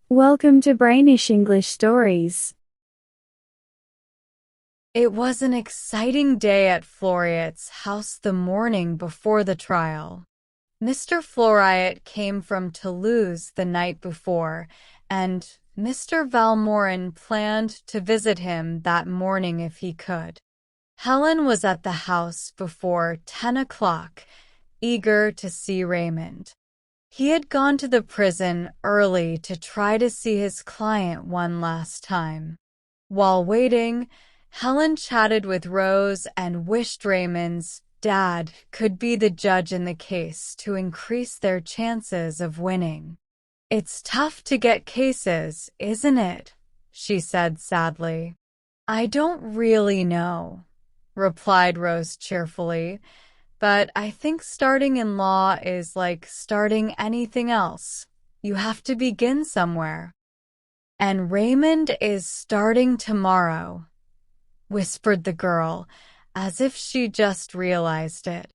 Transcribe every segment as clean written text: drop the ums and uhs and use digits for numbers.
Welcome to Brainish English Stories. It was an exciting day at Floriat's house the morning before the trial. Mr. Floriat came from Toulouse the night before, and Mr. Valmorin planned to visit him that morning if he could. Helen was at the house before 10 o'clock, eager to see Raymond. He had gone to the prison early to try to see his client one last time. While waiting, Helen chatted with Rose and wished Raymond's dad could be the judge in the case to increase their chances of winning. "It's tough to get cases, isn't it?" she said sadly. "I don't really know," replied Rose cheerfully, "but I think starting in law is like starting anything else. You have to begin somewhere." "And Raymond is starting tomorrow," whispered the girl, as if she just realized it.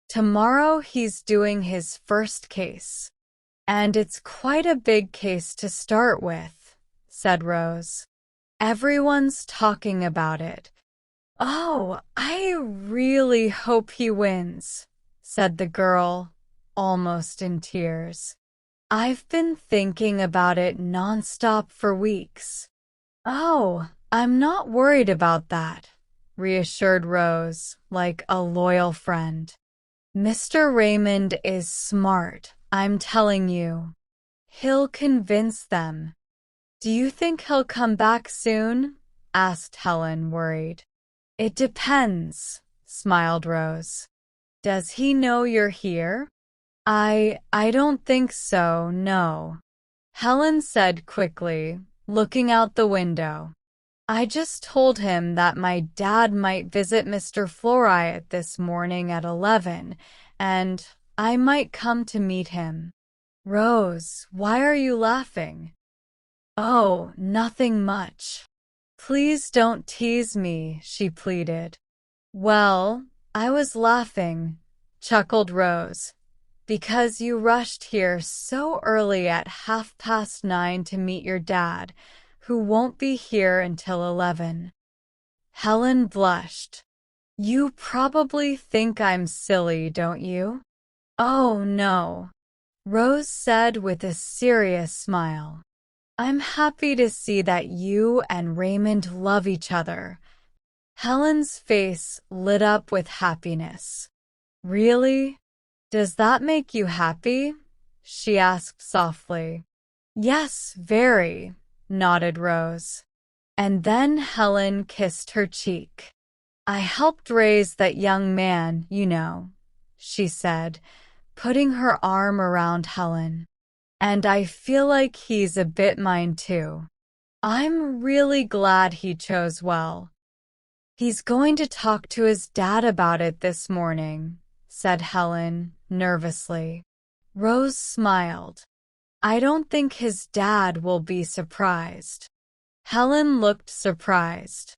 "Tomorrow he's doing his first case. And it's quite a big case to start with," said Rose. "Everyone's talking about it." "Oh, I really hope he wins," said the girl, almost in tears. "I've been thinking about it nonstop for weeks." "Oh, I'm not worried about that," reassured Rose, like a loyal friend. "Mr. Raymond is smart, I'm telling you. He'll convince them." "Do you think he'll come back soon?" asked Helen, worried. "It depends," smiled Rose. "Does he know you're here?" I don't think so, no," Helen said quickly, looking out the window. "I just told him that my dad might visit Mr. Floriat this morning at 11, and I might come to meet him." "Rose, why are you laughing?" "Oh, nothing much." "Please don't tease me," she pleaded. "Well, I was laughing," chuckled Rose, "because you rushed here so early at 9:30 to meet your dad, who won't be here until 11. Helen blushed. "You probably think I'm silly, don't you?" "Oh, no," Rose said with a serious smile. "I'm happy to see that you and Raymond love each other." Helen's face lit up with happiness. "Really? Does that make you happy?" she asked softly. "Yes, very," nodded Rose. And then Helen kissed her cheek. "I helped raise that young man, you know," she said, putting her arm around Helen. "And I feel like he's a bit mine too. I'm really glad he chose well." "He's going to talk to his dad about it this morning," said Helen, nervously. Rose smiled. "I don't think his dad will be surprised." Helen looked surprised.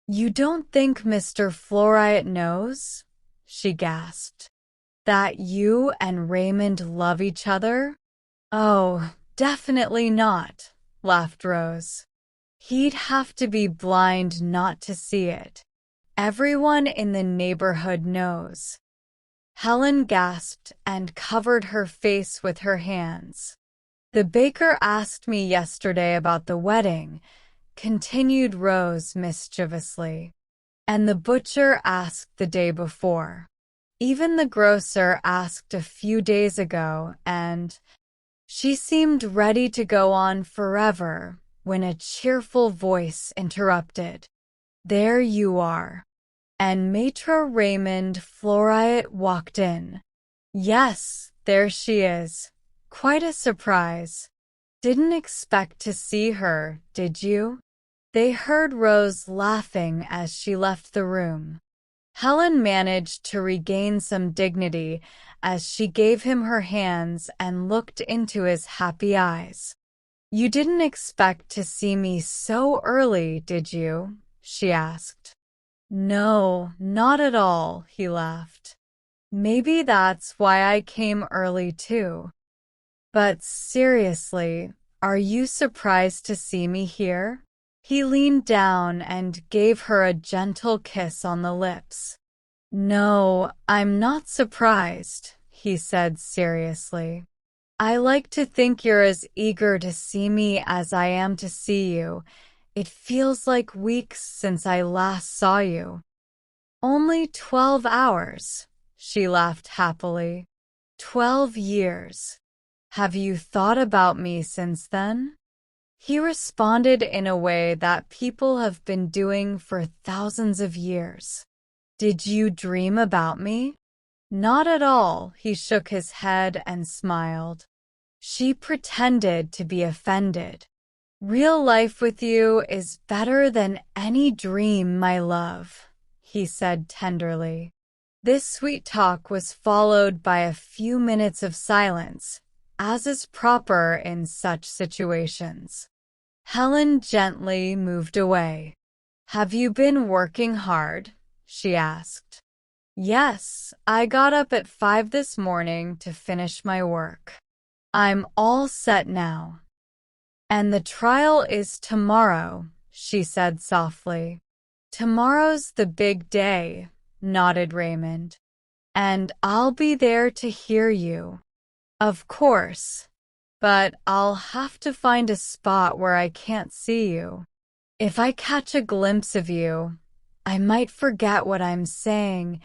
"You don't think Mr. Floriat knows?" she gasped. "That you and Raymond love each other?" "Oh, definitely not," laughed Rose. "He'd have to be blind not to see it. Everyone in the neighborhood knows." Helen gasped and covered her face with her hands. "The baker asked me yesterday about the wedding," continued Rose mischievously. "And the butcher asked the day before. Even the grocer asked a few days ago, and—" She seemed ready to go on forever when a cheerful voice interrupted. "There you are." And Maitre Raymond Floriat walked in. "Yes, there she is. Quite a surprise. Didn't expect to see her, did you?" They heard Rose laughing as she left the room. Helen managed to regain some dignity as she gave him her hands and looked into his happy eyes. "You didn't expect to see me so early, did you?" she asked. "No, not at all," he laughed. "Maybe that's why I came early too. But seriously, Are you surprised to see me here? He leaned down and gave her a gentle kiss on the lips. No, I'm not surprised, he said seriously. I like to think you're as eager to see me as I am to see you. It feels like weeks since I last saw you. Only 12 hours, she laughed happily. 12 years. Have you thought about me since then? He responded in a way that people have been doing for thousands of years. Did you dream about me? Not at all, he shook his head and smiled. She pretended to be offended. Real life with you is better than any dream, my love, he said tenderly. This sweet talk was followed by a few minutes of silence, as is proper in such situations. Helen gently moved away. Have you been working hard? She asked. Yes, I got up at 5 this morning to finish my work. I'm all set now. And the trial is tomorrow, she said softly. Tomorrow's the big day, nodded Raymond. And I'll be there to hear you. Of course. But I'll have to find a spot where I can't see you. If I catch a glimpse of you, I might forget what I'm saying,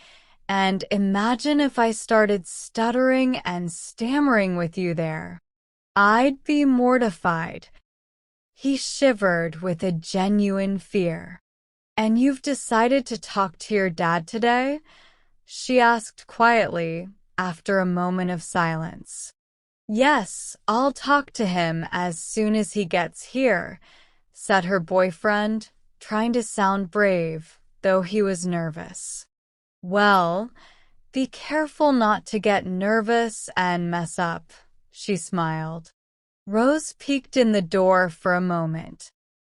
and imagine if I started stuttering and stammering with you there. I'd be mortified. He shivered with a genuine fear. And you've decided to talk to your dad today? She asked quietly, after a moment of silence. Yes, I'll talk to him as soon as he gets here, said her boyfriend, trying to sound brave, though he was nervous. Well, be careful not to get nervous and mess up, she smiled. Rose peeked in the door for a moment.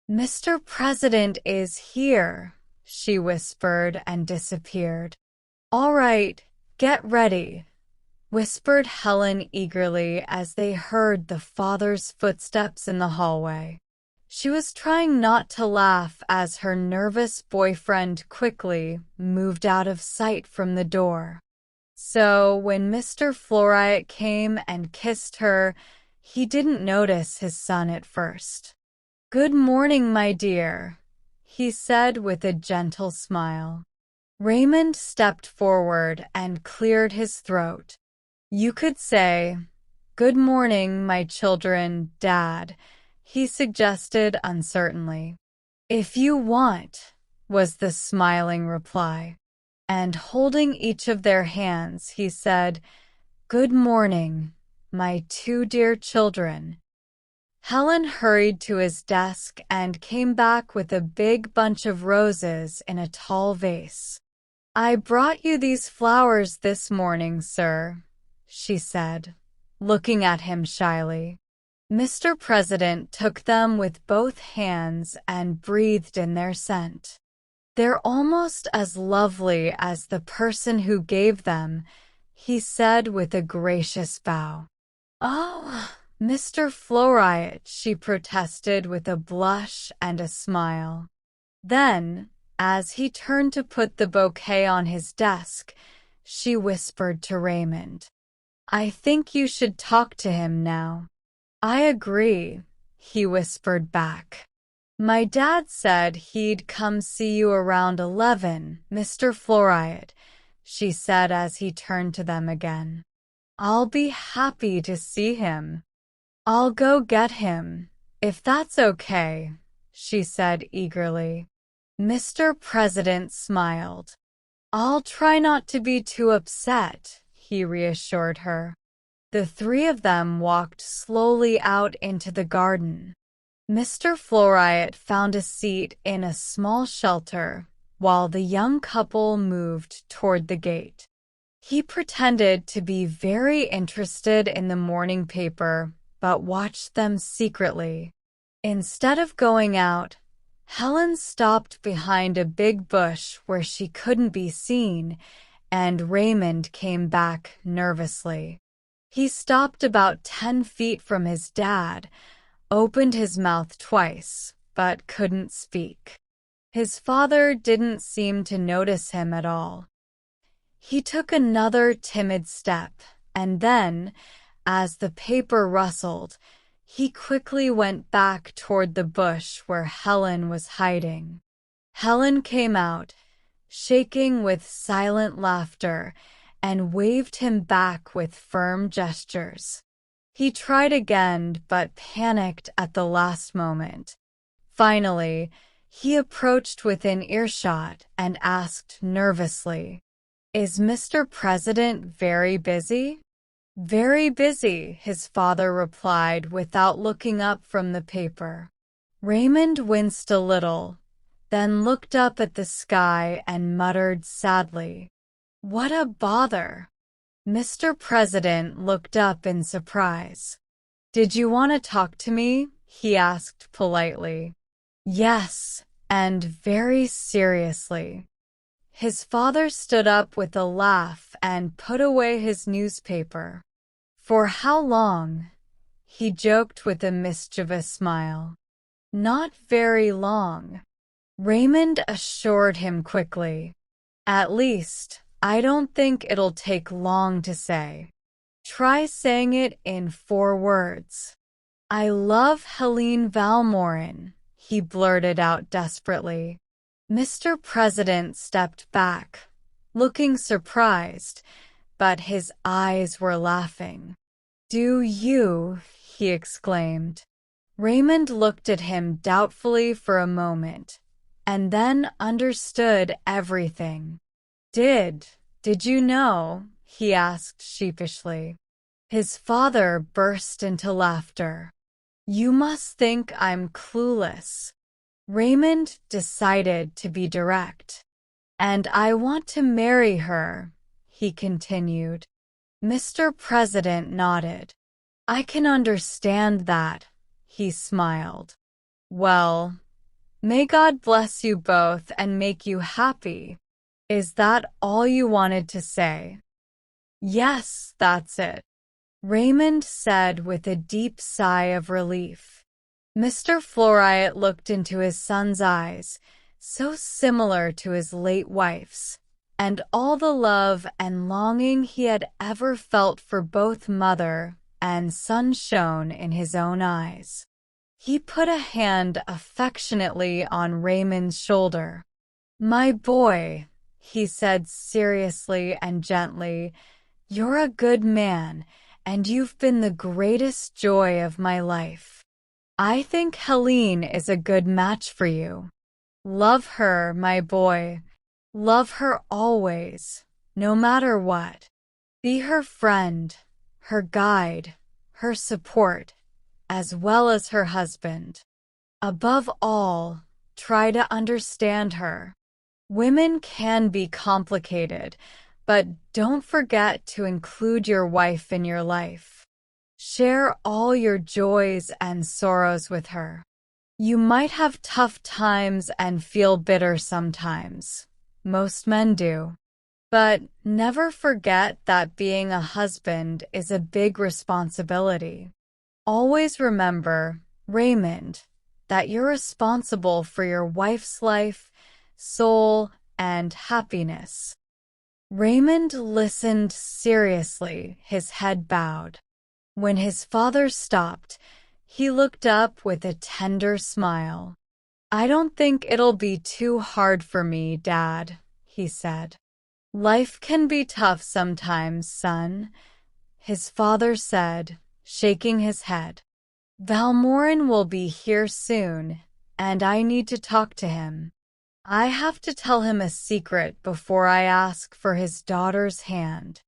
Mr. President is here, she whispered and disappeared. All right, get ready, whispered Helen eagerly as they heard the father's footsteps in the hallway. She was trying not to laugh as her nervous boyfriend quickly moved out of sight from the door. So when Mr. Florriot came and kissed her, he didn't notice his son at first. Good morning, my dear, he said with a gentle smile. Raymond stepped forward and cleared his throat. You could say, good morning, my children, Dad, he suggested uncertainly. If you want, was the smiling reply. And holding each of their hands, he said, good morning, my two dear children. Helen hurried to his desk and came back with a big bunch of roses in a tall vase. I brought you these flowers this morning, sir, she said, looking at him shyly. Mr. President took them with both hands and breathed in their scent. They're almost as lovely as the person who gave them, he said with a gracious bow. Oh, Mr. Florriot, she protested with a blush and a smile. Then, as he turned to put the bouquet on his desk, she whispered to Raymond, I think you should talk to him now. I agree, he whispered back. My dad said he'd come see you around 11, Mr. Florriot, she said as he turned to them again. I'll be happy to see him. I'll go get him, if that's okay, she said eagerly. Mr. President smiled. I'll try not to be too upset, he reassured her. The three of them walked slowly out into the garden. Mr. Florriot found a seat in a small shelter while the young couple moved toward the gate. He pretended to be very interested in the morning paper, but watched them secretly. Instead of going out, Helen stopped behind a big bush where she couldn't be seen, and Raymond came back nervously. He stopped about 10 feet from his dad, opened his mouth twice, but couldn't speak. His father didn't seem to notice him at all. He took another timid step, and then, as the paper rustled, he quickly went back toward the bush where Helen was hiding. Helen came out, shaking with silent laughter, and waved him back with firm gestures. He tried again, but panicked at the last moment. Finally, he approached within earshot and asked nervously, "Is Mr. President very busy?" "Very busy," his father replied without looking up from the paper. Raymond winced a little, then looked up at the sky and muttered sadly, "What a bother." Mr. President looked up in surprise. "Did you want to talk to me?" he asked politely. "Yes," and very seriously. His father stood up with a laugh and put away his newspaper. "For how long?" he joked with a mischievous smile. "Not very long," Raymond assured him quickly. "At least, I don't think it'll take long to say. Try saying it in 4 words. I love Helene Valmorin," he blurted out desperately. Mr. President stepped back, looking surprised, but his eyes were laughing. "Do you?" he exclaimed. Raymond looked at him doubtfully for a moment, and then understood everything. Did you know?" he asked sheepishly. His father burst into laughter. "You must think I'm clueless." Raymond decided to be direct. "And I want to marry her," he continued. Mr. President nodded. "I can understand that," he smiled. "Well, may God bless you both and make you happy. Is that all you wanted to say?" "Yes, that's it," Raymond said with a deep sigh of relief. Mr. Floriat looked into his son's eyes, so similar to his late wife's, and all the love and longing he had ever felt for both mother and son shone in his own eyes. He put a hand affectionately on Raymond's shoulder. "My boy," he said seriously and gently, "you're a good man, and you've been the greatest joy of my life. I think Helene is a good match for you. Love her, my boy. Love her always, no matter what. Be her friend, her guide, her support, as well as her husband. Above all, try to understand her. Women can be complicated, but don't forget to include your wife in your life. Share all your joys and sorrows with her. You might have tough times and feel bitter sometimes. Most men do. But never forget that being a husband is a big responsibility. Always remember, Raymond, that you're responsible for your wife's life, soul, and happiness." Raymond listened seriously, his head bowed. When his father stopped, he looked up with a tender smile. "I don't think it'll be too hard for me, Dad," he said. "Life can be tough sometimes, son," his father said, shaking his head. "Valmorin will be here soon, and I need to talk to him. I have to tell him a secret before I ask for his daughter's hand."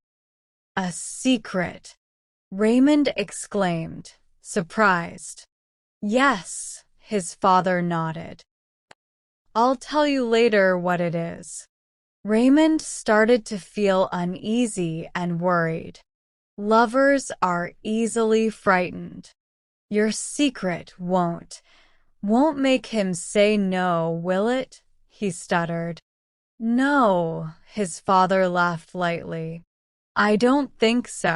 "A secret?" Raymond exclaimed, surprised. "Yes," his father nodded. "I'll tell you later what it is." Raymond started to feel uneasy and worried. Lovers are easily frightened. "Your secret won't make him say no, will it?" he stuttered. "No," his father laughed lightly. "I don't think so."